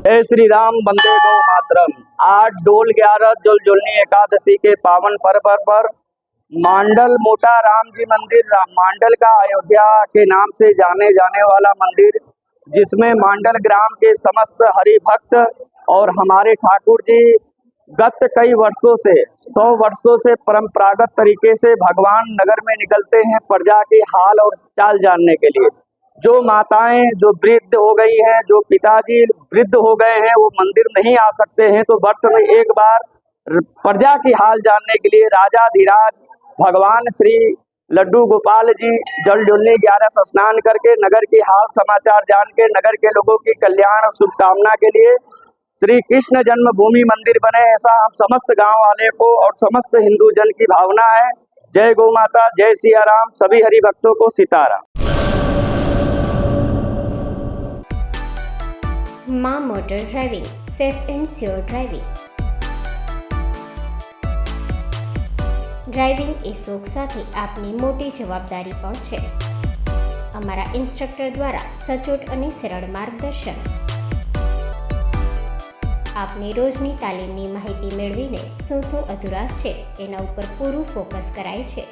जय श्री राम, वंदे गौ मातरम। आज डोल 11 जुलझुलनी एकादशी के पावन पर्व पर मांडल मोटा राम जी मंदिर, मांडल का अयोध्या के नाम से जाने जाने वाला मंदिर, जिसमें मांडल ग्राम के समस्त हरि भक्त और हमारे ठाकुर जी गत कई वर्षों से 100 वर्षों से परंपरागत तरीके से भगवान नगर में निकलते हैं प्रजा की हाल और चाल जानने के लिए। जो माताएं जो वृद्ध हो गई हैं, जो पिताजी वृद्ध हो गए हैं, वो मंदिर नहीं आ सकते हैं, तो वर्ष में एक बार प्रजा की हाल जानने के लिए राजाधिराज भगवान श्री लड्डू गोपाल जी जलझुलनी 11 स्नान करके नगर की हाल समाचार जान के नगर के लोगों की कल्याण और शुभकामना के लिए श्री कृष्ण जन्मभूमि मंदिर बने, ऐसा हम समस्त गांव वाले को और समस्त हिंदू जन की भावना है। जय गौ माता, जय सिया राम। सभी हरि भक्तों को Sitaram. Maa motor driving, safe and sure driving. Driving એ શોખ સાથે આપની મોટી જવાબદારી પણ છે। અમારા ઇન્સ્ટ્રક્ટર દ્વારા સચોટ અને સરળ માર્ગદર્શન, આપની રોજની તાલીમની માહિતી મેળવીને શું અધુરાશ છે એના ઉપર પૂરું ફોકસ કરાય છે।